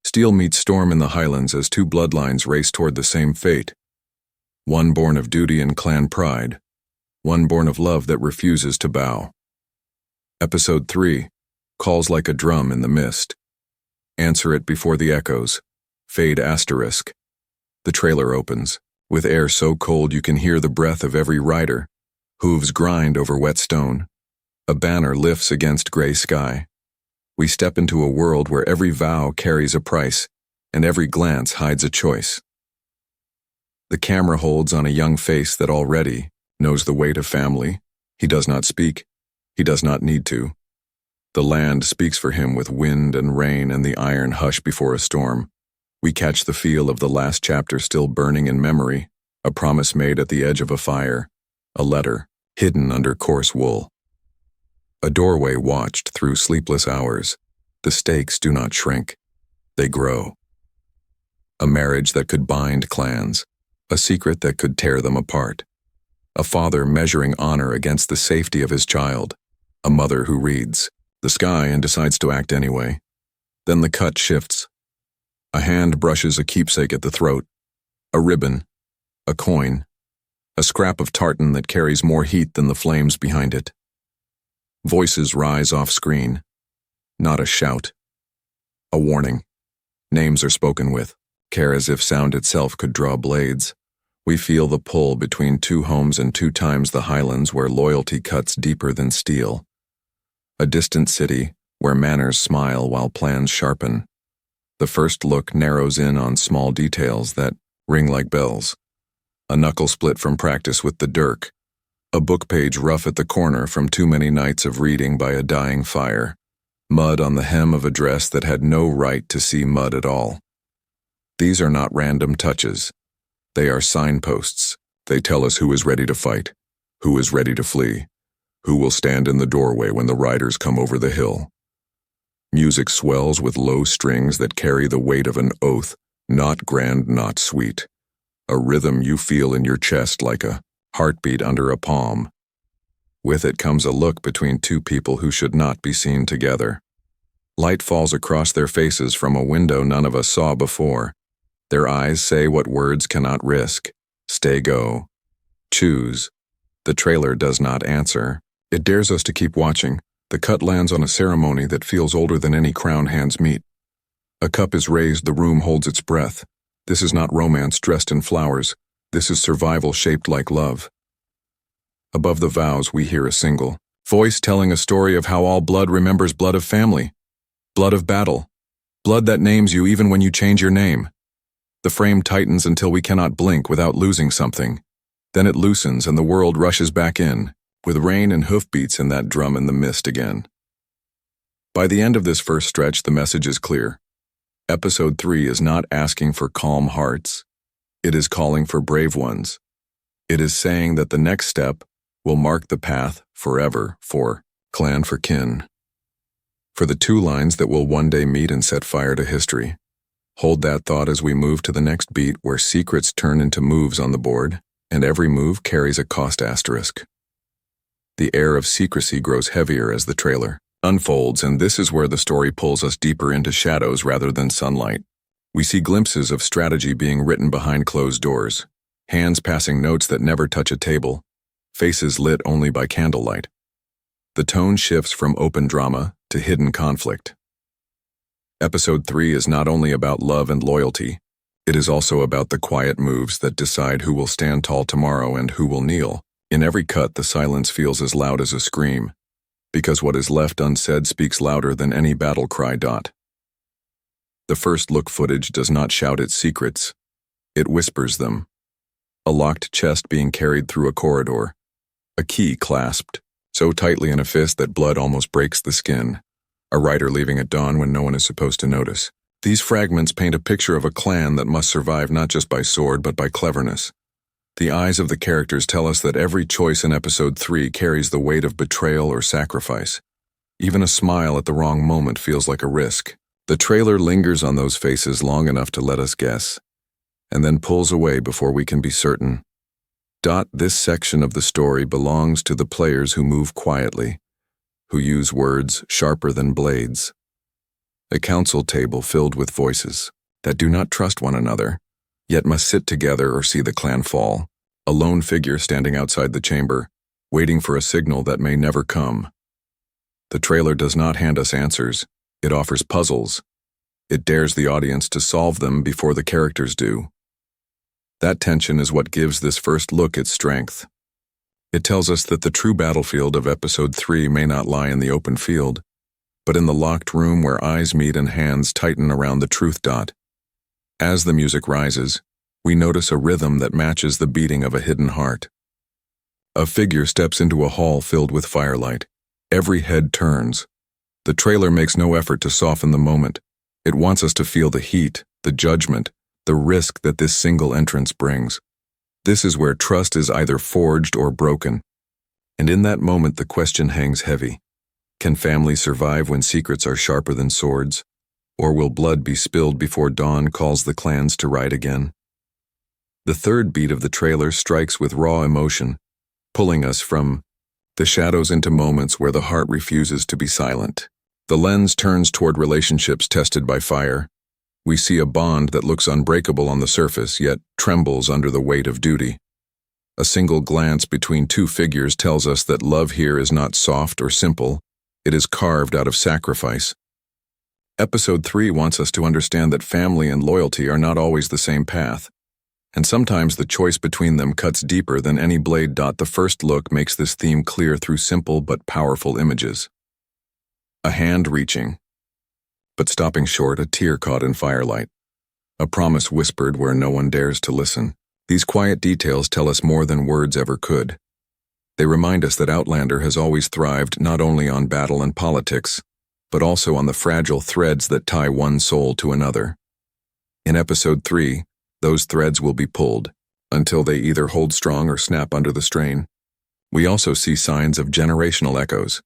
Steel meets storm in the Highlands as two bloodlines race toward the same fate. One born of duty and clan pride, one born of love that refuses to bow. Episode 3 calls like a drum in the mist. Answer it before the echoes. Fade asterisk. The trailer opens, with air so cold you can hear the breath of every rider. Hooves grind over wet stone. A banner lifts against gray sky. We step into a world where every vow carries a price, and every glance hides a choice. The camera holds on a young face that already knows the weight of family. He does not speak. He does not need to. The land speaks for him with wind and rain and the iron hush before a storm. We catch the feel of the last chapter still burning in memory, a promise made at the edge of a fire, a letter hidden under coarse wool. A doorway watched through sleepless hours. The stakes do not shrink. They grow. A marriage that could bind clans. A secret that could tear them apart. A father measuring honor against the safety of his child. A mother who reads the sky and decides to act anyway. Then the cut shifts. A hand brushes a keepsake at the throat. A ribbon. A coin. A scrap of tartan that carries more heat than the flames behind it. Voices rise off screen. Not a shout. A warning. Names are spoken with, care as if sound itself could draw blades. We feel the pull between two homes and 2 times the Highlands where loyalty cuts deeper than steel. A distant city where manners smile while plans sharpen. The first look narrows in on small details that ring like bells. A knuckle split from practice with the dirk. A book page rough at the corner from too many nights of reading by a dying fire. Mud on the hem of a dress that had no right to see mud at all. These are not random touches. They are signposts. They tell us who is ready to fight, who is ready to flee, who will stand in the doorway when the riders come over the hill. Music swells with low strings that carry the weight of an oath, not grand, not sweet. A rhythm you feel in your chest like a heartbeat under a palm. With it comes a look between two people who should not be seen together. Light falls across their faces from a window none of us saw before. Their eyes say what words cannot risk. Stay go. Choose. The trailer does not answer. It dares us to keep watching. The cut lands on a ceremony that feels older than any crown hands meet. A cup is raised, the room holds its breath. This is not romance dressed in flowers. This is survival shaped like love. Above the vows we hear a single voice telling a story of how all blood remembers blood of family, blood of battle, blood that names you even when you change your name. The frame tightens until we cannot blink without losing something. Then it loosens and the world rushes back in, with rain and hoofbeats in that drum in the mist again. By the end of this first stretch, the message is clear. Episode 3 is not asking for calm hearts. It is calling for brave ones. It is saying that the next step will mark the path forever for clan for kin. For the 2 lines that will one day meet and set fire to history. Hold that thought as we move to the next beat where secrets turn into moves on the board, and every move carries a cost asterisk. The air of secrecy grows heavier as the trailer unfolds, and this is where the story pulls us deeper into shadows rather than sunlight. We see glimpses of strategy being written behind closed doors, hands passing notes that never touch a table, faces lit only by candlelight. The tone shifts from open drama to hidden conflict. Episode 3 is not only about love and loyalty, it is also about the quiet moves that decide who will stand tall tomorrow and who will kneel. In every cut, the silence feels as loud as a scream, because what is left unsaid speaks louder than any battle cry. The first look footage does not shout its secrets, it whispers them. A locked chest being carried through a corridor, a key clasped so tightly in a fist that blood almost breaks the skin, a rider leaving at dawn when no one is supposed to notice. These fragments paint a picture of a clan that must survive not just by sword but by cleverness. The eyes of the characters tell us that every choice in episode 3 carries the weight of betrayal or sacrifice. Even a smile at the wrong moment feels like a risk. The trailer lingers on those faces long enough to let us guess, and then pulls away before we can be certain. This section of the story belongs to the players who move quietly, who use words sharper than blades. A council table filled with voices that do not trust one another, yet must sit together or see the clan fall. A lone figure standing outside the chamber, waiting for a signal that may never come. The trailer does not hand us answers, it offers puzzles. It dares the audience to solve them before the characters do. That tension is what gives this first look its strength. It tells us that the true battlefield of Episode 3 may not lie in the open field, but in the locked room where eyes meet and hands tighten around the truth dot. As the music rises, we notice a rhythm that matches the beating of a hidden heart. A figure steps into a hall filled with firelight. Every head turns. The trailer makes no effort to soften the moment. It wants us to feel the heat, the judgment, the risk that this single entrance brings. This is where trust is either forged or broken. And in that moment the question hangs heavy. Can family survive when secrets are sharper than swords? Or will blood be spilled before dawn calls the clans to ride again? The third beat of the trailer strikes with raw emotion, pulling us from the shadows into moments where the heart refuses to be silent. The lens turns toward relationships tested by fire. We see a bond that looks unbreakable on the surface, yet trembles under the weight of duty. A single glance between two figures tells us that love here is not soft or simple, it is carved out of sacrifice. Episode 3 wants us to understand that family and loyalty are not always the same path, and sometimes the choice between them cuts deeper than any blade. The first look makes this theme clear through simple but powerful images. A hand reaching, but stopping short, a tear caught in firelight. A promise whispered where no one dares to listen. These quiet details tell us more than words ever could. They remind us that Outlander has always thrived not only on battle and politics, but also on the fragile threads that tie one soul to another. In Episode 3, those threads will be pulled, until they either hold strong or snap under the strain. We also see signs of generational echoes.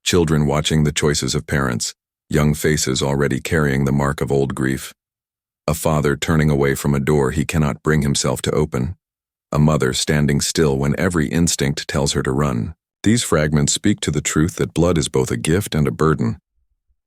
Children watching the choices of parents, young faces already carrying the mark of old grief. A father turning away from a door he cannot bring himself to open. A mother standing still when every instinct tells her to run. These fragments speak to the truth that blood is both a gift and a burden.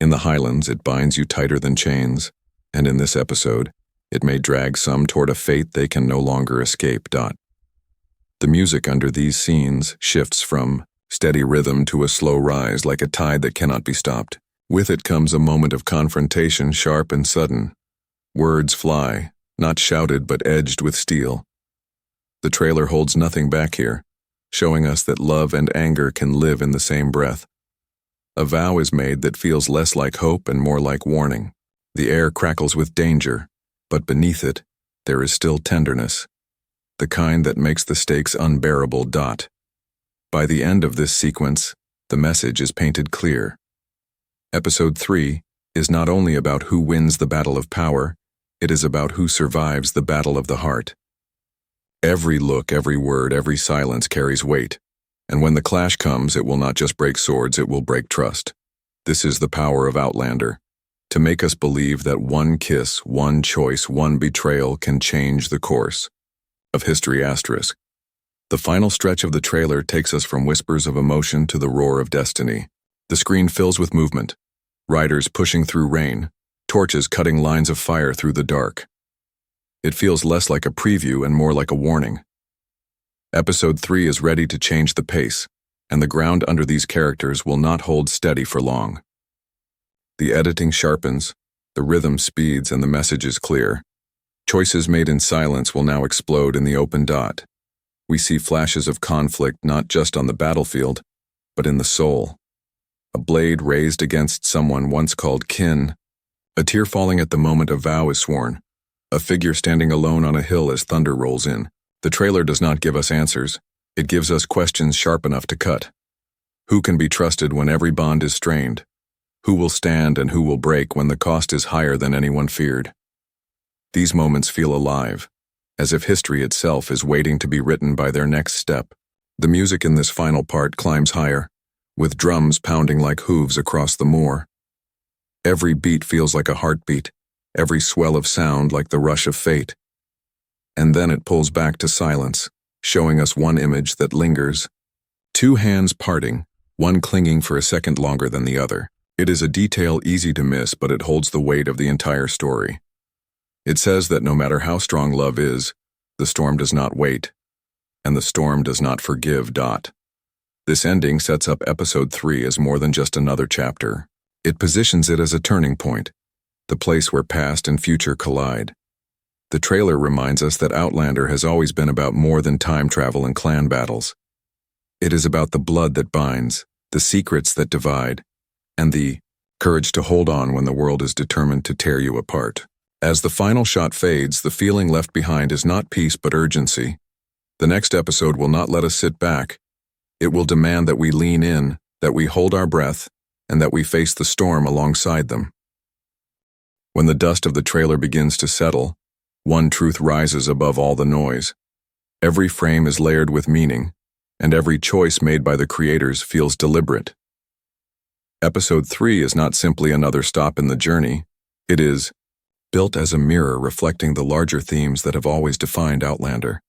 In the Highlands, it binds you tighter than chains, and in this episode, it may drag some toward a fate they can no longer escape. The music under these scenes shifts from steady rhythm to a slow rise like a tide that cannot be stopped. With it comes a moment of confrontation, sharp and sudden. Words fly, not shouted but edged with steel. The trailer holds nothing back here, showing us that love and anger can live in the same breath. A vow is made that feels less like hope and more like warning. The air crackles with danger, but beneath it, there is still tenderness, the kind that makes the stakes unbearable. By the end of this sequence, the message is painted clear. Episode 3 is not only about who wins the battle of power, it is about who survives the battle of the heart. Every look, every word, every silence carries weight, and when the clash comes, it will not just break swords, it will break trust. This is the power of Outlander, to make us believe that one kiss, one choice, one betrayal can change the course of history. The final stretch of the trailer takes us from whispers of emotion to the roar of destiny. The screen fills with movement, riders pushing through rain, torches cutting lines of fire through the dark. It feels less like a preview and more like a warning. Episode 3 is ready to change the pace, and the ground under these characters will not hold steady for long. The editing sharpens, the rhythm speeds, and the message is clear. Choices made in silence will now explode in the open. We see flashes of conflict not just on the battlefield, but in the soul. A blade raised against someone once called kin, a tear falling at the moment a vow is sworn, a figure standing alone on a hill as thunder rolls in. The trailer does not give us answers, it gives us questions sharp enough to cut. Who can be trusted when every bond is strained? Who will stand and who will break when the cost is higher than anyone feared? These moments feel alive, as if history itself is waiting to be written by their next step. The music in this final part climbs higher, with drums pounding like hooves across the moor. Every beat feels like a heartbeat, every swell of sound like the rush of fate. And then it pulls back to silence, showing us one image that lingers. Two hands parting, one clinging for a second longer than the other. It is a detail easy to miss, but it holds the weight of the entire story. It says that no matter how strong love is, the storm does not wait, and the storm does not forgive. This ending sets up episode 3 as more than just another chapter. It positions it as a turning point, the place where past and future collide. The trailer reminds us that Outlander has always been about more than time travel and clan battles. It is about the blood that binds, the secrets that divide, and the courage to hold on when the world is determined to tear you apart. As the final shot fades, the feeling left behind is not peace but urgency. The next episode will not let us sit back. It will demand that we lean in, that we hold our breath, and that we face the storm alongside them. When the dust of the trailer begins to settle, one truth rises above all the noise. Every frame is layered with meaning, and every choice made by the creators feels deliberate. Episode 3 is not simply another stop in the journey. It is built as a mirror reflecting the larger themes that have always defined Outlander.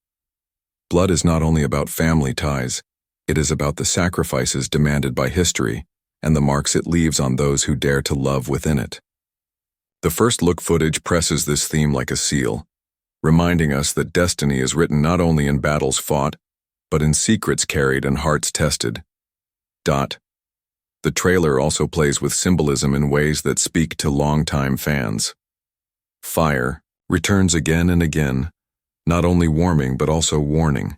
Blood is not only about family ties, it is about the sacrifices demanded by history and the marks it leaves on those who dare to love within it. The first look footage presses this theme like a seal, reminding us that destiny is written not only in battles fought, but in secrets carried and hearts tested. The trailer also plays with symbolism in ways that speak to longtime fans. Fire returns again and again, not only warming but also warning.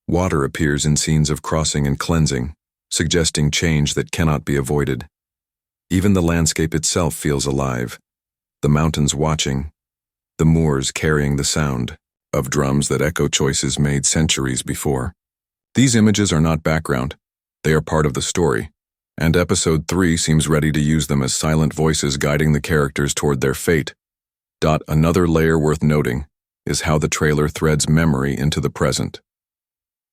Water appears in scenes of crossing and cleansing, suggesting change that cannot be avoided. Even the landscape itself feels alive, the mountains watching, the moors carrying the sound of drums that echo choices made centuries before. These images are not background, they are part of the story, and episode 3 seems ready to use them as silent voices guiding the characters toward their fate. Another layer worth noting is how the trailer threads memory into the present.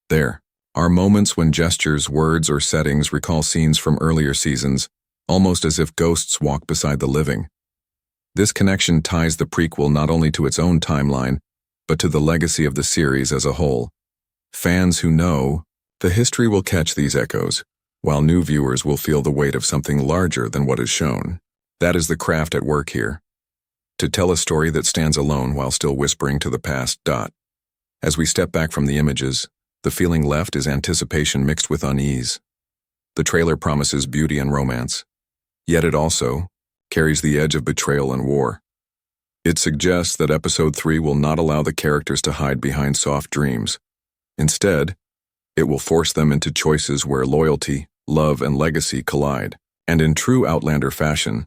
There are moments when gestures, words, or settings recall scenes from earlier seasons, almost as if ghosts walk beside the living. This connection ties the prequel not only to its own timeline, but to the legacy of the series as a whole. Fans who know the history will catch these echoes, while new viewers will feel the weight of something larger than what is shown. That is the craft at work here. To tell a story that stands alone while still whispering to the past. As we step back from the images, the feeling left is anticipation mixed with unease. The trailer promises beauty and romance, yet it also carries the edge of betrayal and war. It suggests that episode 3 will not allow the characters to hide behind soft dreams. Instead, it will force them into choices where loyalty, love, and legacy collide. And in true Outlander fashion,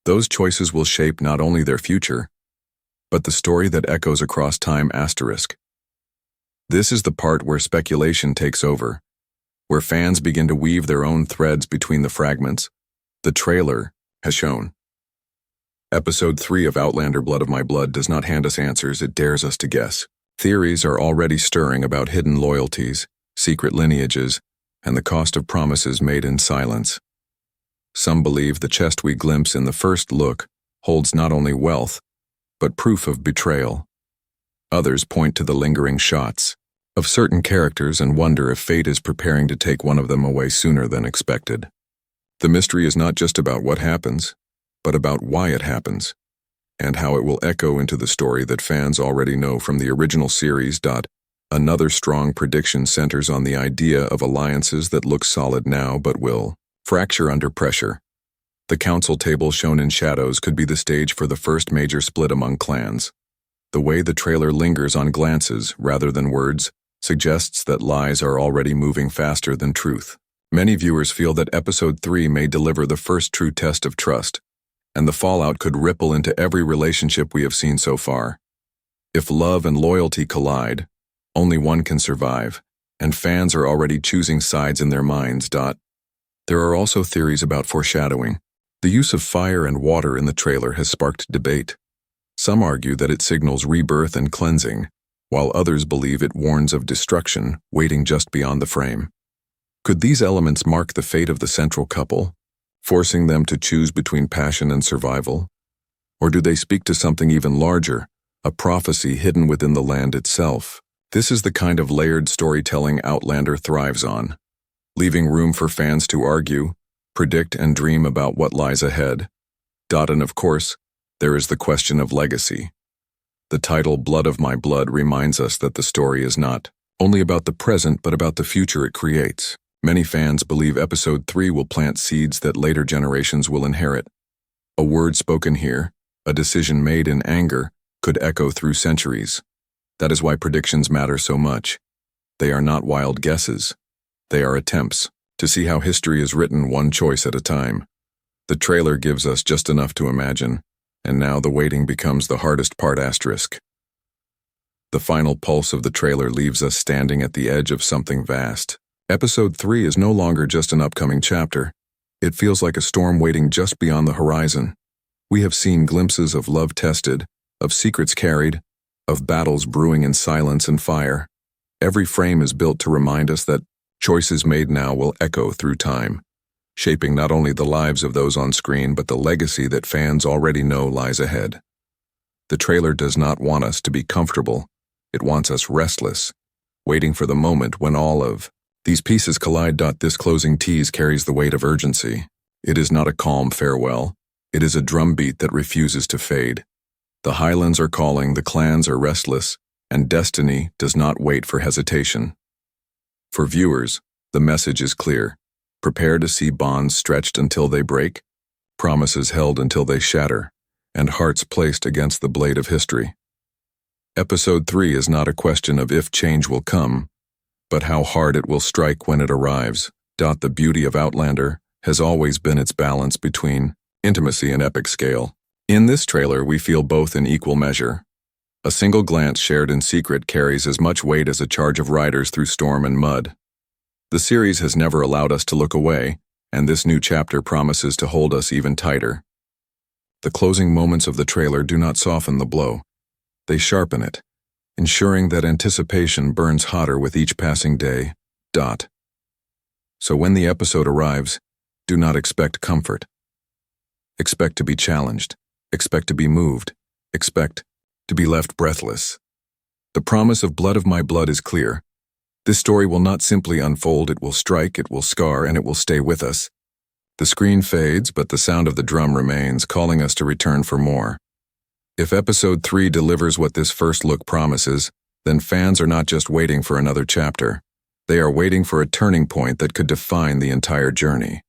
those choices will shape not only their future, but the story that echoes across time. This is the part where speculation takes over, where fans begin to weave their own threads between the fragments the trailer has shown. Episode 3 of Outlander Blood of My Blood does not hand us answers, it dares us to guess. Theories are already stirring about hidden loyalties, secret lineages, and the cost of promises made in silence. Some believe the chest we glimpse in the first look holds not only wealth, but proof of betrayal. Others point to the lingering shots of certain characters and wonder if fate is preparing to take one of them away sooner than expected. The mystery is not just about what happens, but about why it happens, and how it will echo into the story that fans already know from the original series. Another strong prediction centers on the idea of alliances that look solid now but will fracture under pressure. The council table shown in shadows could be the stage for the first major split among clans. The way the trailer lingers on glances rather than words suggests that lies are already moving faster than truth. Many viewers feel that episode 3 may deliver the first true test of trust, and the fallout could ripple into every relationship we have seen so far. If love and loyalty collide, only one can survive, and fans are already choosing sides in their minds. There are also theories about foreshadowing. The use of fire and water in the trailer has sparked debate. Some argue that it signals rebirth and cleansing, while others believe it warns of destruction waiting just beyond the frame. Could these elements mark the fate of the central couple, forcing them to choose between passion and survival? Or do they speak to something even larger, a prophecy hidden within the land itself? This is the kind of layered storytelling Outlander thrives on, leaving room for fans to argue, predict and dream about what lies ahead. And of course, there is the question of legacy. The title Blood of My Blood reminds us that the story is not only about the present but about the future it creates. Many fans believe Episode 3 will plant seeds that later generations will inherit. A word spoken here, a decision made in anger, could echo through centuries. That is why predictions matter so much. They are not wild guesses. They are attempts to see how history is written one choice at a time. The trailer gives us just enough to imagine, and now the waiting becomes the hardest part. The final pulse of the trailer leaves us standing at the edge of something vast. Episode 3 is no longer just an upcoming chapter. It feels like a storm waiting just beyond the horizon. We have seen glimpses of love tested, of secrets carried, of battles brewing in silence and fire. Every frame is built to remind us that choices made now will echo through time, shaping not only the lives of those on screen but the legacy that fans already know lies ahead. The trailer does not want us to be comfortable. It wants us restless, waiting for the moment when all of these pieces collide. This closing tease carries the weight of urgency. It is not a calm farewell. It is a drumbeat that refuses to fade. The Highlands are calling, the clans are restless, and destiny does not wait for hesitation. For viewers, the message is clear. Prepare to see bonds stretched until they break, promises held until they shatter, and hearts placed against the blade of history. Episode 3 is not a question of if change will come, but how hard it will strike when it arrives. The beauty of Outlander has always been its balance between intimacy and epic scale. In this trailer, we feel both in equal measure. A single glance shared in secret carries as much weight as a charge of riders through storm and mud. The series has never allowed us to look away, and this new chapter promises to hold us even tighter. The closing moments of the trailer do not soften the blow. They sharpen it, ensuring that anticipation burns hotter with each passing day. So when the episode arrives, do not expect comfort. Expect to be challenged. Expect to be moved. Expect to be left breathless. The promise of Blood of My Blood is clear. This story will not simply unfold, it will strike, it will scar, and it will stay with us. The screen fades, but the sound of the drum remains, calling us to return for more. If Episode 3 delivers what this first look promises, then fans are not just waiting for another chapter. They are waiting for a turning point that could define the entire journey.